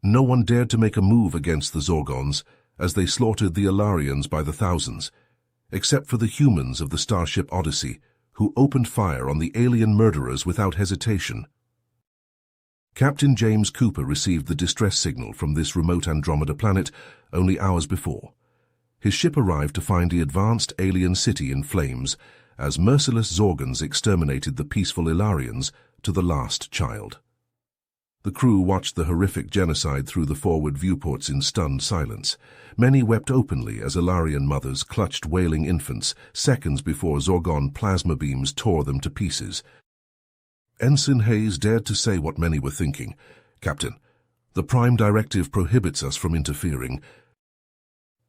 No one dared to make a move against the Zorgons, as they slaughtered the Ilarians by the thousands, except for the humans of the starship Odyssey, who opened fire on the alien murderers without hesitation. Captain James Cooper received the distress signal from this remote Andromeda planet only hours before. His ship arrived to find the advanced alien city in flames, as merciless Zorgons exterminated the peaceful Ilarians to the last child. The crew watched the horrific genocide through the forward viewports in stunned silence. Many wept openly as Ilarian mothers clutched wailing infants seconds before Zorgon plasma beams tore them to pieces. Ensign Hayes dared to say what many were thinking. "Captain, the Prime Directive prohibits us from interfering."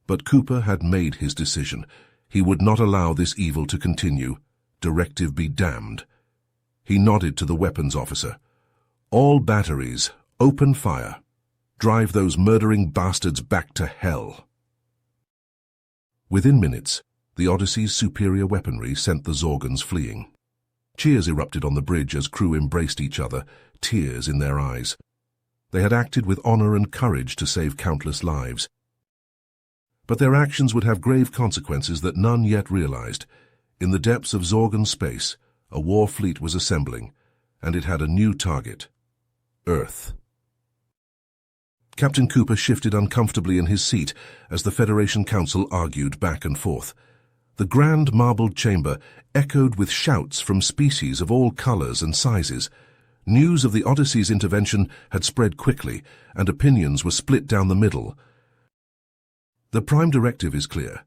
But Cooper had made his decision. He would not allow this evil to continue. Directive be damned. He nodded to the weapons officer. "All batteries, open fire. Drive those murdering bastards back to hell." Within minutes, the Odyssey's superior weaponry sent the Zorgons fleeing. Cheers erupted on the bridge as crew embraced each other, tears in their eyes. They had acted with honor and courage to save countless lives. But their actions would have grave consequences that none yet realized. In the depths of Zorgon space, a war fleet was assembling, and it had a new target: Earth. Captain Cooper shifted uncomfortably in his seat as the Federation Council argued back and forth. The grand marbled chamber echoed with shouts from species of all colors and sizes. News of the Odyssey's intervention had spread quickly, and opinions were split down the middle. "The Prime Directive is clear.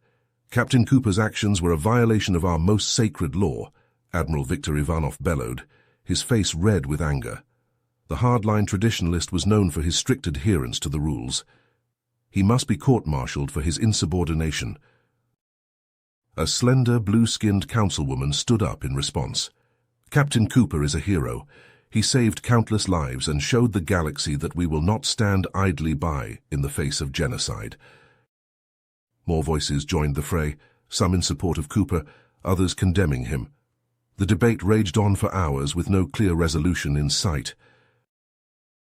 Captain Cooper's actions were a violation of our most sacred law," Admiral Victor Ivanov bellowed, his face red with anger. The hardline traditionalist was known for his strict adherence to the rules. He must be court-martialed for his insubordination. A slender, blue-skinned councilwoman stood up in response. "Captain Cooper is a hero. He saved countless lives and showed the galaxy that we will not stand idly by in the face of genocide." More voices joined the fray, some in support of Cooper, others condemning him. The debate raged on for hours with no clear resolution in sight.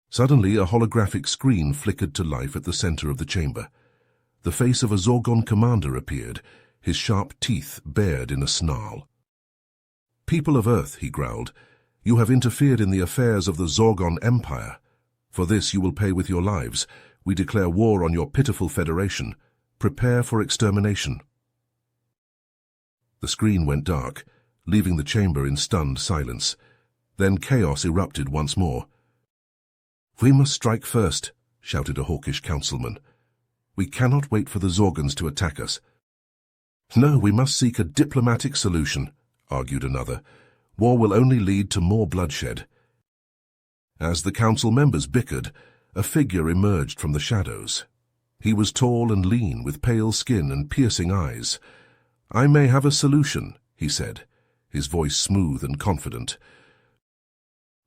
Suddenly, a holographic screen flickered to life at the center of the chamber. The face of a Zorgon commander appeared, his sharp teeth bared in a snarl. "People of Earth," he growled, "you have interfered in the affairs of the Zorgon Empire. For this you will pay with your lives. We declare war on your pitiful federation. Prepare for extermination." The screen went dark, leaving the chamber in stunned silence. Then chaos erupted once more. "We must strike first," shouted a hawkish councilman. "We cannot wait for the Zorgons to attack us." "No, we must seek a diplomatic solution," argued another. "War will only lead to more bloodshed." As the council members bickered, a figure emerged from the shadows. He was tall and lean, with pale skin and piercing eyes. "I may have a solution," he said, his voice smooth and confident.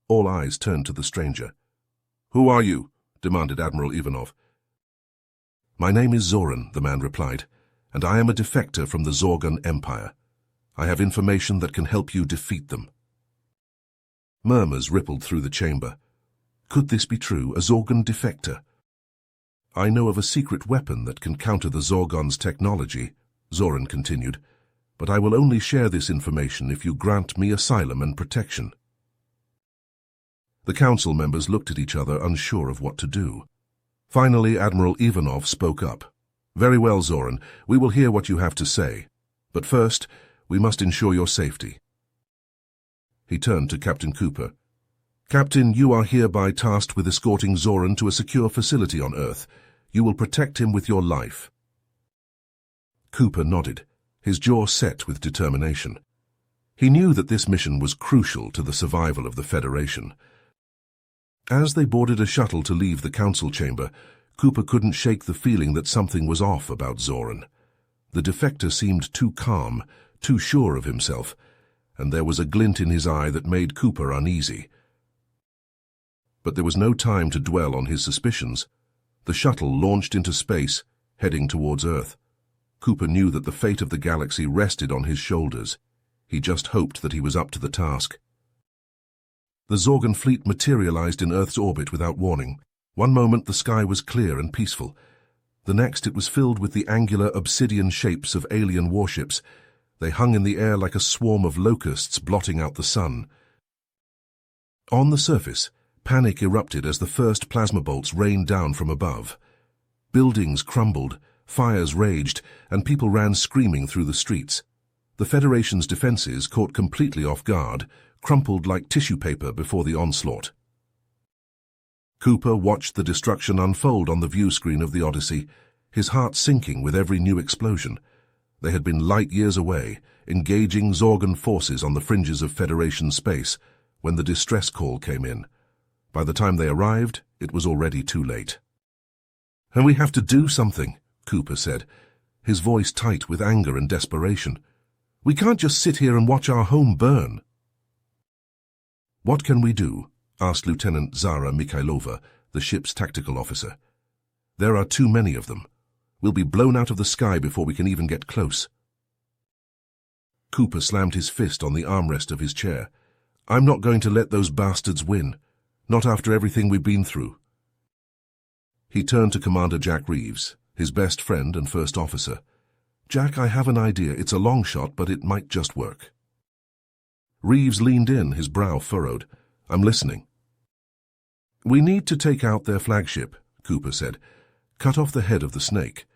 All eyes turned to the stranger. "Who are you?" demanded Admiral Ivanov. "My name is Zoran," the man replied, "and I am a defector from the Zorgon Empire. I have information that can help you defeat them." Murmurs rippled through the chamber. Could this be true, a Zorgon defector? "I know of a secret weapon that can counter the Zorgon's technology," Zoran continued, "but I will only share this information if you grant me asylum and protection." The council members looked at each other, unsure of what to do. Finally, Admiral Ivanov spoke up. "Very well, Zoran, we will hear what you have to say. But first, we must ensure your safety." He turned to Captain Cooper. "Captain, you are hereby tasked with escorting Zoran to a secure facility on Earth. You will protect him with your life." Cooper nodded, his jaw set with determination. He knew that this mission was crucial to the survival of the Federation. As they boarded a shuttle to leave the council chamber, Cooper couldn't shake the feeling that something was off about Zoran. The defector seemed too calm, too sure of himself, and there was a glint in his eye that made Cooper uneasy. But there was no time to dwell on his suspicions. The shuttle launched into space, heading towards Earth. Cooper knew that the fate of the galaxy rested on his shoulders. He just hoped that he was up to the task. The Zorgon fleet materialized in Earth's orbit without warning. One moment the sky was clear and peaceful. The next it was filled with the angular obsidian shapes of alien warships. They hung in the air like a swarm of locusts blotting out the sun. On the surface, panic erupted as the first plasma bolts rained down from above. Buildings crumbled, fires raged, and people ran screaming through the streets. The Federation's defenses, caught completely off guard, crumpled like tissue paper before the onslaught. Cooper watched the destruction unfold on the view screen of the Odyssey, his heart sinking with every new explosion. They had been light years away, engaging Zorgon forces on the fringes of Federation space, when the distress call came in. By the time they arrived, it was already too late. "And we have to do something," Cooper said, his voice tight with anger and desperation. "We can't just sit here and watch our home burn." "What can we do?" asked Lieutenant Zara Mikhailova, the ship's tactical officer. "There are too many of them. We'll be blown out of the sky before we can even get close." Cooper slammed his fist on the armrest of his chair. "I'm not going to let those bastards win. Not after everything we've been through." He turned to Commander Jack Reeves, his best friend and first officer. "Jack, I have an idea. It's a long shot, but it might just work." Reeves leaned in, his brow furrowed. "I'm listening." "We need to take out their flagship," Cooper said. "Cut off the head of the snake.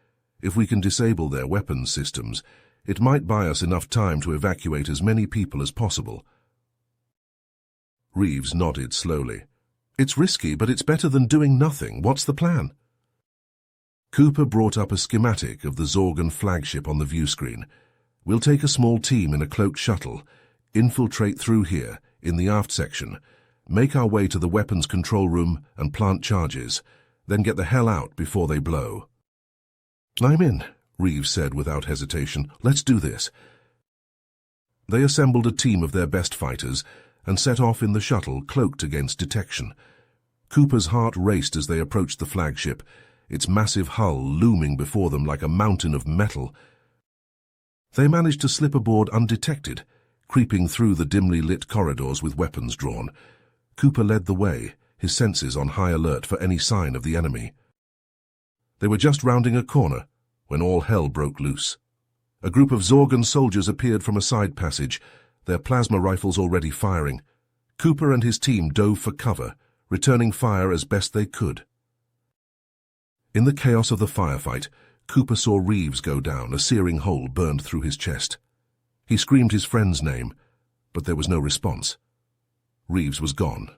If we can disable their weapons systems, it might buy us enough time to evacuate as many people as possible." Reeves nodded slowly. "It's risky, but it's better than doing nothing. What's the plan?" Cooper brought up a schematic of the Zorgon flagship on the view screen. "We'll take a small team in a cloaked shuttle, infiltrate through here, in the aft section, make our way to the weapons control room and plant charges, then get the hell out before they blow." "I'm in," Reeves said without hesitation. "Let's do this." They assembled a team of their best fighters and set off in the shuttle, cloaked against detection. Cooper's heart raced as they approached the flagship, its massive hull looming before them like a mountain of metal. They managed to slip aboard undetected, creeping through the dimly lit corridors with weapons drawn. Cooper led the way, his senses on high alert for any sign of the enemy. They were just rounding a corner when all hell broke loose. A group of Zorgon soldiers appeared from a side passage, their plasma rifles already firing. Cooper and his team dove for cover, returning fire as best they could. In the chaos of the firefight, Cooper saw Reeves go down, a searing hole burned through his chest. He screamed his friend's name, but there was no response. Reeves was gone.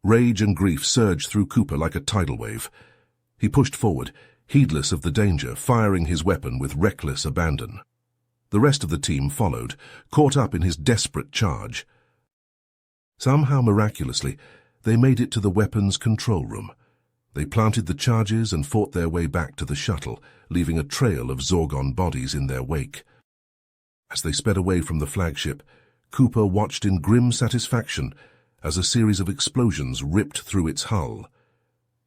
Rage and grief surged through Cooper like a tidal wave. He pushed forward, heedless of the danger, firing his weapon with reckless abandon. The rest of the team followed, caught up in his desperate charge. Somehow, miraculously, they made it to the weapons control room. They planted the charges and fought their way back to the shuttle, leaving a trail of Zorgon bodies in their wake. As they sped away from the flagship, Cooper watched in grim satisfaction as a series of explosions ripped through its hull.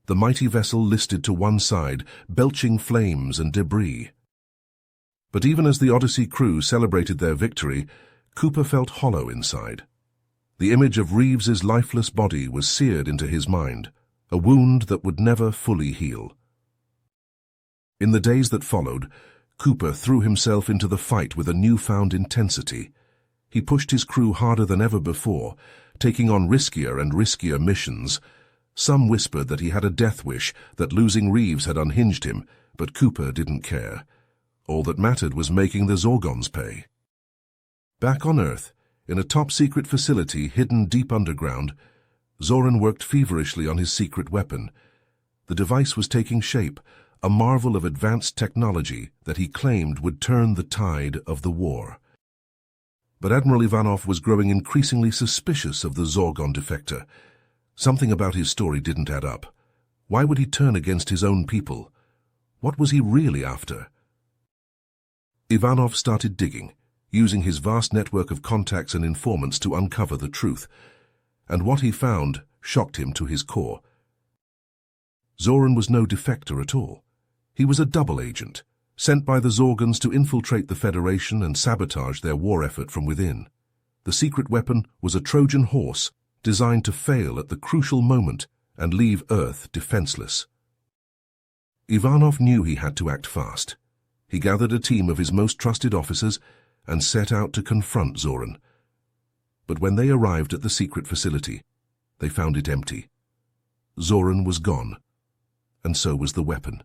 The mighty vessel listed to one side, belching flames and debris. But even as the Odyssey crew celebrated their victory, Cooper felt hollow inside. The image of Reeves's lifeless body was seared into his mind, a wound that would never fully heal. In the days that followed, Cooper threw himself into the fight with a newfound intensity. He pushed his crew harder than ever before, taking on riskier and riskier missions. Some whispered that he had a death wish, that losing Reeves had unhinged him, but Cooper didn't care. All that mattered was making the Zorgons pay. Back on Earth, in a top-secret facility hidden deep underground, Zoran worked feverishly on his secret weapon. The device was taking shape, a marvel of advanced technology that he claimed would turn the tide of the war. But Admiral Ivanov was growing increasingly suspicious of the Zorgon defector. Something about his story didn't add up. Why would he turn against his own people? What was he really after? Ivanov started digging, using his vast network of contacts and informants to uncover the truth. And what he found shocked him to his core. Zoran was no defector at all. He was a double agent, sent by the Zorgons to infiltrate the Federation and sabotage their war effort from within. The secret weapon was a Trojan horse designed to fail at the crucial moment and leave Earth defenseless. Ivanov knew he had to act fast. He gathered a team of his most trusted officers and set out to confront Zoran. But when they arrived at the secret facility, they found it empty. Zoran was gone, and so was the weapon.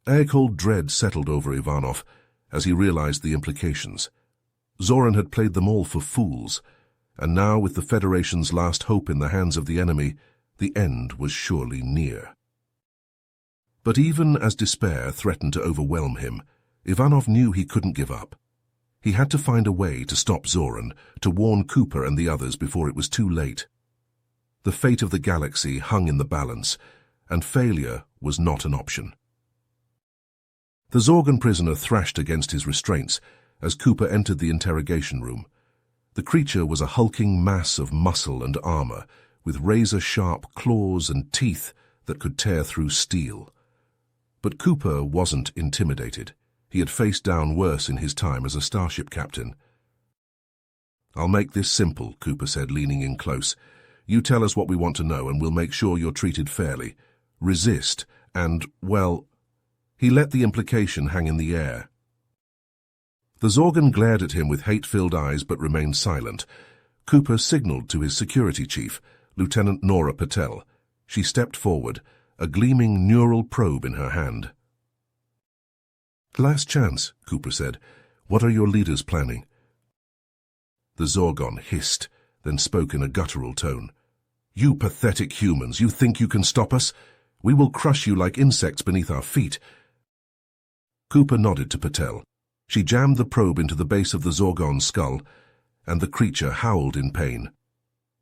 Air-cold dread settled over Ivanov as he realized the implications. Zoran had played them all for fools, and now with the Federation's last hope in the hands of the enemy, the end was surely near. But even as despair threatened to overwhelm him, Ivanov knew he couldn't give up. He had to find a way to stop Zoran, to warn Cooper and the others before it was too late. The fate of the galaxy hung in the balance, and failure was not an option. The Zorgan prisoner thrashed against his restraints as Cooper entered the interrogation room. The creature was a hulking mass of muscle and armor, with razor-sharp claws and teeth that could tear through steel. But Cooper wasn't intimidated. He had faced down worse in his time as a starship captain. "I'll make this simple," Cooper said, leaning in close. "You tell us what we want to know, and we'll make sure you're treated fairly. Resist, and, well..." He let the implication hang in the air. The Zorgan glared at him with hate-filled eyes but remained silent. Cooper signaled to his security chief, Lieutenant Nora Patel. She stepped forward, a gleaming neural probe in her hand. "Last chance," Cooper said. "What are your leaders planning?" The Zorgon hissed, then spoke in a guttural tone. "You pathetic humans, you think you can stop us? We will crush you like insects beneath our feet." Cooper nodded to Patel. She jammed the probe into the base of the Zorgon's skull, and the creature howled in pain.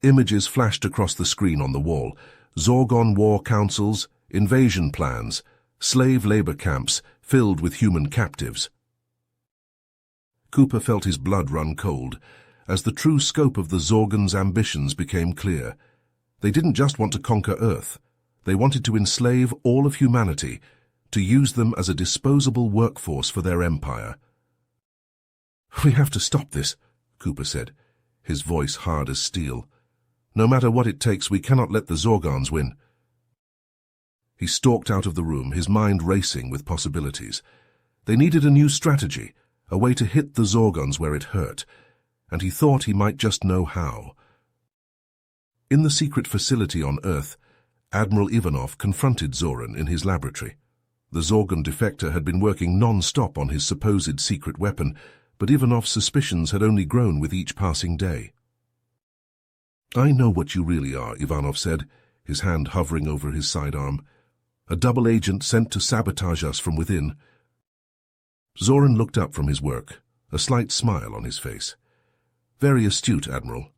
Images flashed across the screen on the wall. Zorgon war councils, invasion plans, slave labor camps filled with human captives. Cooper felt his blood run cold as the true scope of the Zorgan's ambitions became clear. They didn't just want to conquer Earth. They wanted to enslave all of humanity, to use them as a disposable workforce for their empire. "We have to stop this," Cooper said, his voice hard as steel. "No matter what it takes, we cannot let the Zorgons win." He stalked out of the room, his mind racing with possibilities. They needed a new strategy, a way to hit the Zorgons where it hurt, and he thought he might just know how. In the secret facility on Earth, Admiral Ivanov confronted Zoran in his laboratory. The Zorgan defector had been working non-stop on his supposed secret weapon, but Ivanov's suspicions had only grown with each passing day. "I know what you really are," Ivanov said, his hand hovering over his sidearm. "A double agent sent to sabotage us from within." Zoran looked up from his work, a slight smile on his face. "Very astute, Admiral,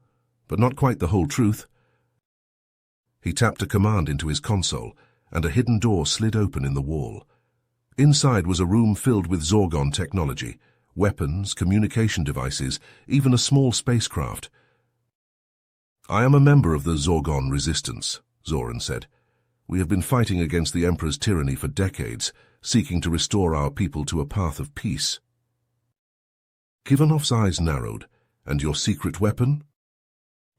but not quite the whole truth." He tapped a command into his console, and a hidden door slid open in the wall. Inside was a room filled with Zorgon technology, weapons, communication devices, even a small spacecraft. "I am a member of the Zorgon resistance," Zoran said. "We have been fighting against the Emperor's tyranny for decades, seeking to restore our people to a path of peace." Ivanov's eyes narrowed. "And your secret weapon?"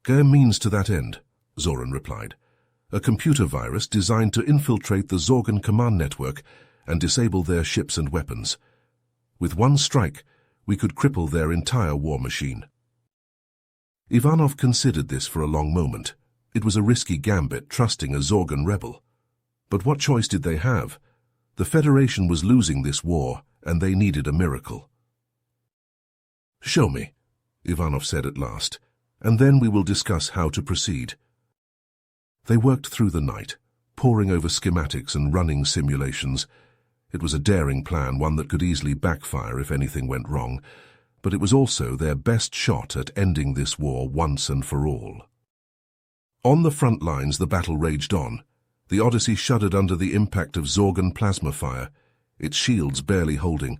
"Care means to that end," Zoran replied. "A computer virus designed to infiltrate the Zorgan command network and disable their ships and weapons. With one strike, we could cripple their entire war machine." Ivanov considered this for a long moment. It was a risky gambit, trusting a Zorgan rebel. But what choice did they have? The Federation was losing this war, and they needed a miracle. "Show me," Ivanov said at last, "and then we will discuss how to proceed." They worked through the night, poring over schematics and running simulations. It was a daring plan, one that could easily backfire if anything went wrong, but it was also their best shot at ending this war once and for all. On the front lines, the battle raged on. The Odyssey shuddered under the impact of Zorgan plasma fire, its shields barely holding.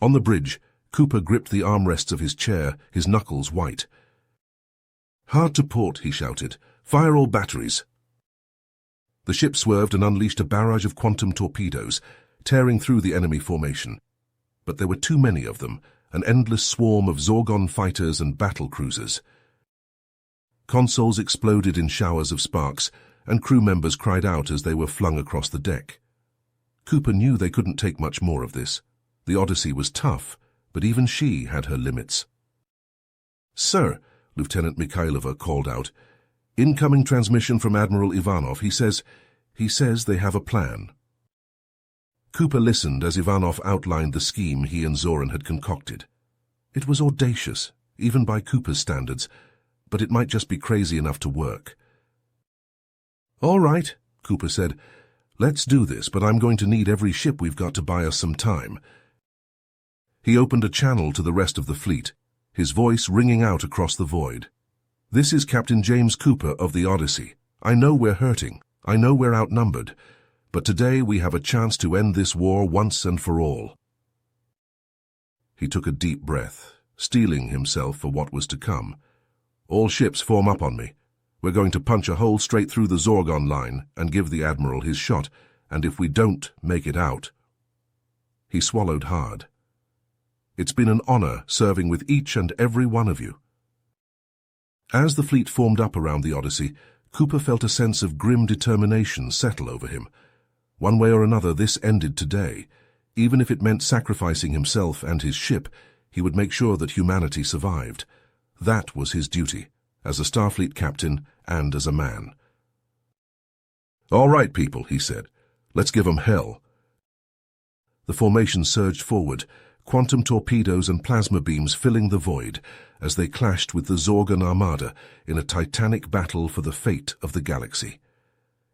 On the bridge, Cooper gripped the armrests of his chair, his knuckles white. "Hard to port," he shouted. "Fire all batteries." The ship swerved and unleashed a barrage of quantum torpedoes, tearing through the enemy formation. But there were too many of them, an endless swarm of Zorgon fighters and battle cruisers. Consoles exploded in showers of sparks, and crew members cried out as they were flung across the deck. Cooper knew they couldn't take much more of this. The Odyssey was tough, but even she had her limits. "Sir," Lieutenant Mikhailova called out, "incoming transmission from Admiral Ivanov. He says they have a plan." Cooper listened as Ivanov outlined the scheme he and Zoran had concocted. It was audacious, even by Cooper's standards, but it might just be crazy enough to work. "All right," Cooper said. "Let's do this, but I'm going to need every ship we've got to buy us some time." He opened a channel to the rest of the fleet, his voice ringing out across the void. "This is Captain James Cooper of the Odyssey. I know we're hurting. I know we're outnumbered. But today we have a chance to end this war once and for all." He took a deep breath, steeling himself for what was to come. "All ships form up on me. We're going to punch a hole straight through the Zorgon line and give the Admiral his shot, and if we don't make it out—" He swallowed hard. "It's been an honor serving with each and every one of you." As the fleet formed up around the Odyssey, Cooper felt a sense of grim determination settle over him. One way or another, this ended today. Even if it meant sacrificing himself and his ship, he would make sure that humanity survived. That was his duty, as a Starfleet captain and as a man. "All right, people," he said. "Let's give 'em hell." The formation surged forward, quantum torpedoes and plasma beams filling the void as they clashed with the Zorgon armada in a titanic battle for the fate of the galaxy.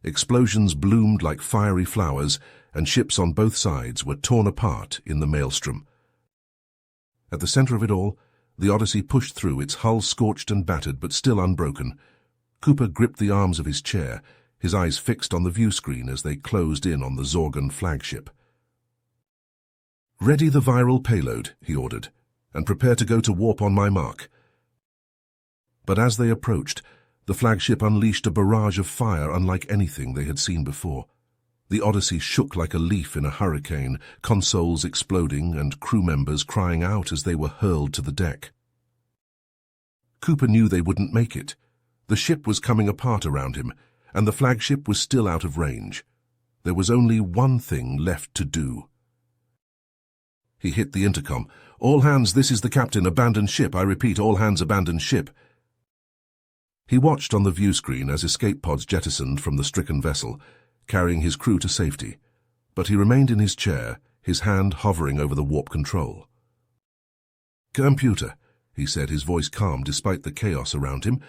Explosions bloomed like fiery flowers, and ships on both sides were torn apart in the maelstrom. At the center of it all, the Odyssey pushed through, its hull scorched and battered but still unbroken. Cooper gripped the arms of his chair, his eyes fixed on the view screen as they closed in on the Zorgon flagship. "Ready the viral payload," he ordered, "and prepare to go to warp on my mark." But as they approached, the flagship unleashed a barrage of fire unlike anything they had seen before. The Odyssey shook like a leaf in a hurricane, consoles exploding and crew members crying out as they were hurled to the deck. Cooper knew they wouldn't make it. The ship was coming apart around him, and the flagship was still out of range. There was only one thing left to do. He hit the intercom. "All hands, this is the captain. Abandon ship. I repeat, all hands abandon ship." He watched on the view screen as escape pods jettisoned from the stricken vessel, carrying his crew to safety, but he remained in his chair, his hand hovering over the warp control. "Computer," he said, his voice calm despite the chaos around him,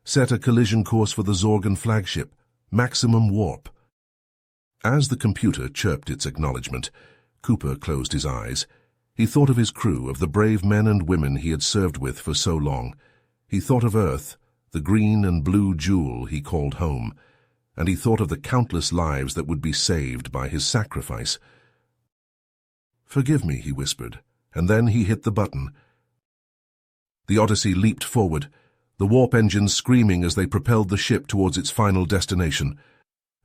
"set a collision course for the Zorgon flagship. Maximum warp." As the computer chirped its acknowledgement, Cooper closed his eyes. He thought of his crew, of the brave men and women he had served with for so long. He thought of Earth, the green and blue jewel he called home, and he thought of the countless lives that would be saved by his sacrifice. "Forgive me," he whispered, and then he hit the button. The Odyssey leaped forward, the warp engines screaming as they propelled the ship towards its final destination.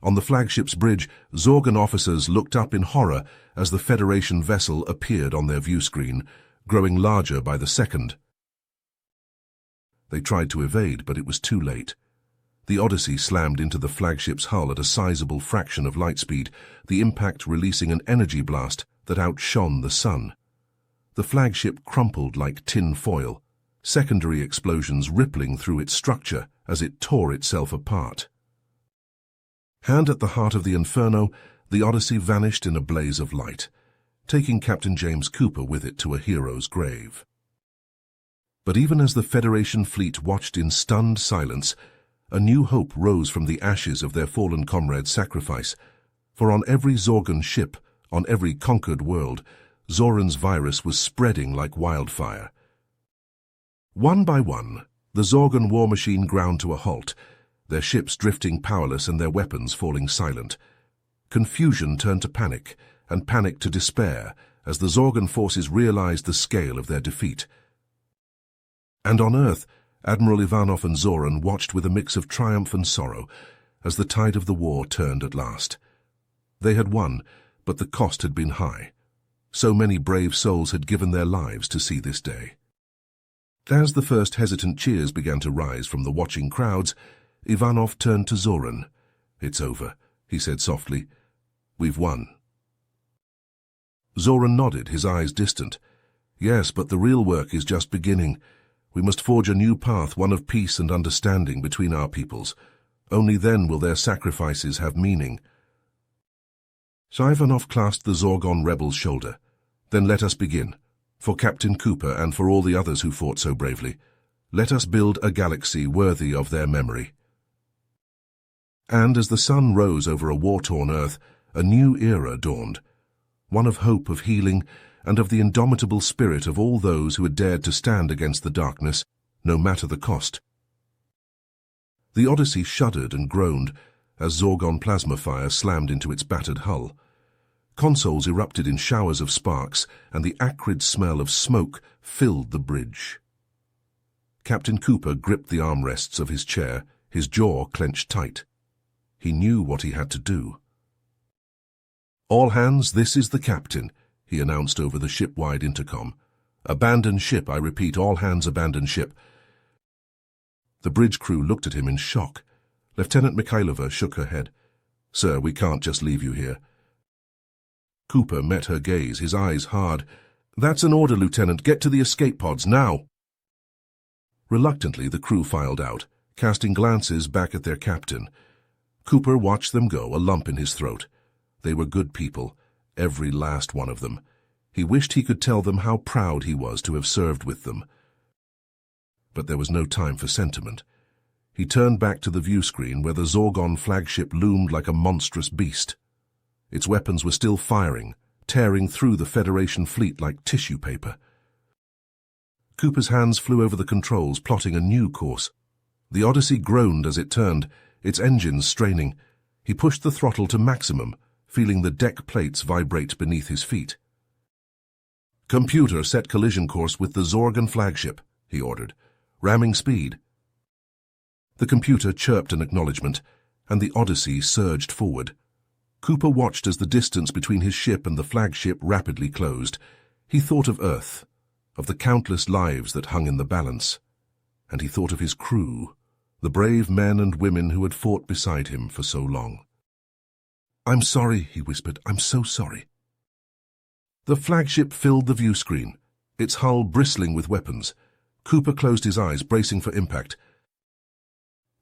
On the flagship's bridge, Zorgon officers looked up in horror as the Federation vessel appeared on their view screen, growing larger by the second. They tried to evade, but it was too late. The Odyssey slammed into the flagship's hull at a sizable fraction of light speed, the impact releasing an energy blast that outshone the sun. The flagship crumpled like tin foil, secondary explosions rippling through its structure as it tore itself apart. And at the heart of the inferno, the Odyssey vanished in a blaze of light, taking Captain James Cooper with it to a hero's grave. But even as the Federation fleet watched in stunned silence, a new hope rose from the ashes of their fallen comrade's sacrifice. For on every Zorgon ship, on every conquered world, Zoran's virus was spreading like wildfire. One by one, the Zorgon war machine ground to a halt, their ships drifting powerless and their weapons falling silent. Confusion turned to panic, and panic to despair, as the Zorgon forces realized the scale of their defeat. And on Earth, Admiral Ivanov and Zoran watched with a mix of triumph and sorrow as the tide of the war turned at last. They had won, but the cost had been high. So many brave souls had given their lives to see this day. As the first hesitant cheers began to rise from the watching crowds, Ivanov turned to Zoran. "It's over," he said softly. "We've won." Zoran nodded, his eyes distant. "Yes, but the real work is just beginning. We must forge a new path, one of peace and understanding between our peoples. Only then will their sacrifices have meaning." Ivanov clasped the Zorgon rebel's shoulder. "Then let us begin. For Captain Cooper and for all the others who fought so bravely. Let us build a galaxy worthy of their memory." And as the sun rose over a war-torn Earth, a new era dawned. One of hope, of healing, and of the indomitable spirit of all those who had dared to stand against the darkness, no matter the cost. The Odyssey shuddered and groaned as Zorgon plasma fire slammed into its battered hull. Consoles erupted in showers of sparks, and the acrid smell of smoke filled the bridge. Captain Cooper gripped the armrests of his chair, his jaw clenched tight. He knew what he had to do. "All hands, this is the captain," he announced over the ship-wide intercom. "Abandon ship, I repeat, all hands abandon ship." The bridge crew looked at him in shock. Lieutenant Mikhailova shook her head. "Sir, we can't just leave you here." Cooper met her gaze, his eyes hard. "That's an order, Lieutenant. Get to the escape pods, now!" Reluctantly, the crew filed out, casting glances back at their captain. Cooper watched them go, a lump in his throat. They were good people, every last one of them. He wished he could tell them how proud he was to have served with them. But there was no time for sentiment. He turned back to the view screen where the Zorgon flagship loomed like a monstrous beast. Its weapons were still firing, tearing through the Federation fleet like tissue paper. Cooper's hands flew over the controls, plotting a new course. The Odyssey groaned as it turned, its engines straining. He pushed the throttle to maximum, feeling the deck plates vibrate beneath his feet. "Computer, set collision course with the Zorgon flagship," he ordered. "Ramming speed." The computer chirped an acknowledgement, and the Odyssey surged forward. Cooper watched as the distance between his ship and the flagship rapidly closed. He thought of Earth, of the countless lives that hung in the balance, and he thought of his crew, the brave men and women who had fought beside him for so long. "I'm sorry," he whispered. "I'm so sorry." The flagship filled the view screen, its hull bristling with weapons. Cooper closed his eyes, bracing for impact.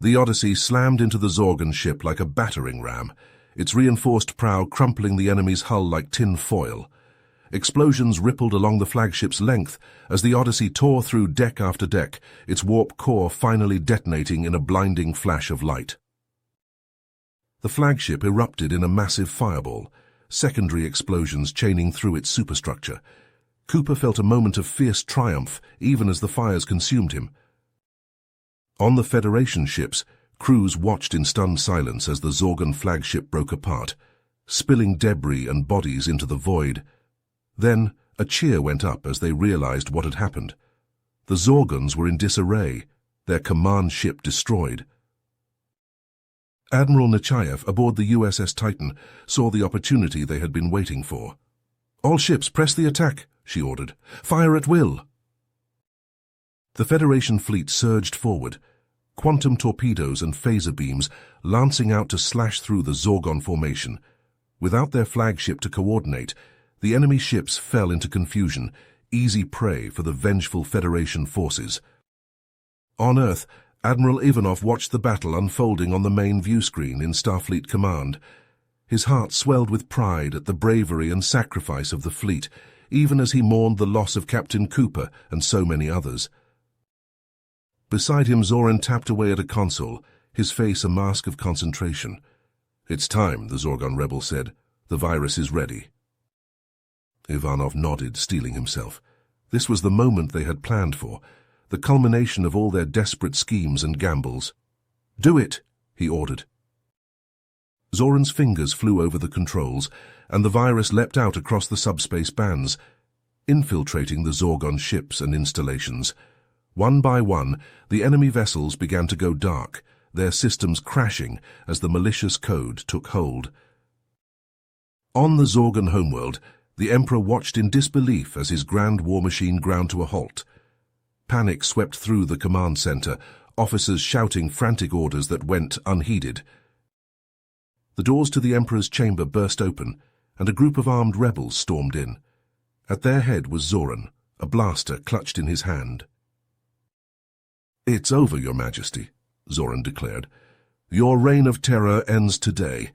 The Odyssey slammed into the Zorgon ship like a battering ram, its reinforced prow crumpling the enemy's hull like tin foil. Explosions rippled along the flagship's length as the Odyssey tore through deck after deck, its warp core finally detonating in a blinding flash of light. The flagship erupted in a massive fireball, secondary explosions chaining through its superstructure. Cooper felt a moment of fierce triumph even as the fires consumed him. On the Federation ships, crews watched in stunned silence as the Zorgon flagship broke apart, spilling debris and bodies into the void. Then a cheer went up as they realized what had happened. The Zorgons were in disarray, their command ship destroyed. Admiral Nechayev, aboard the USS Titan, saw the opportunity they had been waiting for. "All ships, press the attack," she ordered. "Fire at will." The Federation fleet surged forward, quantum torpedoes and phaser beams lancing out to slash through the Zorgon formation. Without their flagship to coordinate, the enemy ships fell into confusion, easy prey for the vengeful Federation forces. On Earth, Admiral Ivanov watched the battle unfolding on the main view screen in Starfleet Command. His heart swelled with pride at the bravery and sacrifice of the fleet, even as he mourned the loss of Captain Cooper and so many others. Beside him, Zoran tapped away at a console, his face a mask of concentration. "It's time," the Zorgon rebel said. "The virus is ready." Ivanov nodded, steeling himself. This was the moment they had planned for, the culmination of all their desperate schemes and gambles. "Do it," he ordered. Zoran's fingers flew over the controls, and the virus leapt out across the subspace bands, infiltrating the Zorgon ships and installations. One by one, the enemy vessels began to go dark, their systems crashing as the malicious code took hold. On the Zorgon homeworld, the Emperor watched in disbelief as his grand war machine ground to a halt. Panic swept through the command center, officers shouting frantic orders that went unheeded. The doors to the Emperor's chamber burst open, and a group of armed rebels stormed in. At their head was Zoran, a blaster clutched in his hand. "It's over, Your Majesty," Zoran declared. "Your reign of terror ends today."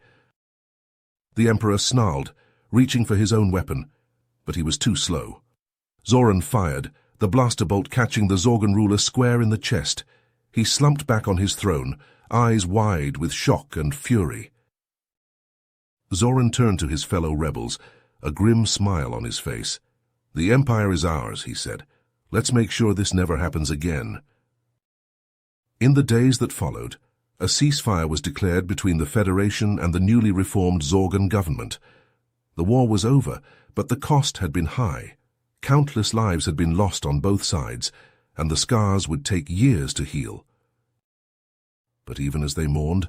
The Emperor snarled, reaching for his own weapon, but he was too slow. Zoran fired, the blaster bolt catching the Zorgan ruler square in the chest. He slumped back on his throne, eyes wide with shock and fury. Zoran turned to his fellow rebels, a grim smile on his face. "The Empire is ours," he said. "Let's make sure this never happens again." In the days that followed, a ceasefire was declared between the Federation and the newly reformed Zorgan government. The war was over, but the cost had been high. Countless lives had been lost on both sides, and the scars would take years to heal. But even as they mourned,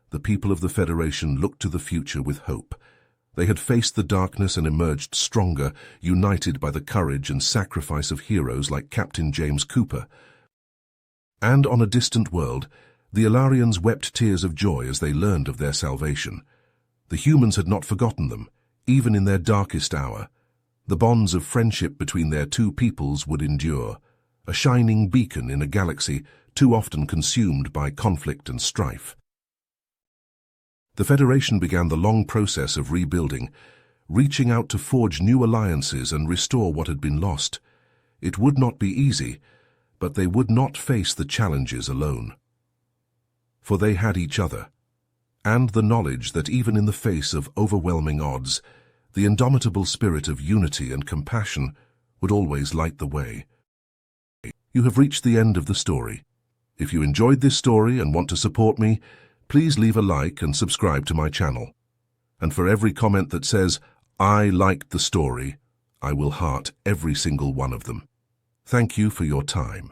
the people of the Federation looked to the future with hope. They had faced the darkness and emerged stronger, united by the courage and sacrifice of heroes like Captain James Cooper. And on a distant world, the Ilarians wept tears of joy as they learned of their salvation. The humans had not forgotten them, even in their darkest hour. The bonds of friendship between their two peoples would endure, a shining beacon in a galaxy too often consumed by conflict and strife. The Federation began the long process of rebuilding, reaching out to forge new alliances and restore what had been lost. It would not be easy, but they would not face the challenges alone. For they had each other, and the knowledge that even in the face of overwhelming odds, the indomitable spirit of unity and compassion would always light the way. You have reached the end of the story. If you enjoyed this story and want to support me, please leave a like and subscribe to my channel. And for every comment that says, "I liked the story," I will heart every single one of them. Thank you for your time.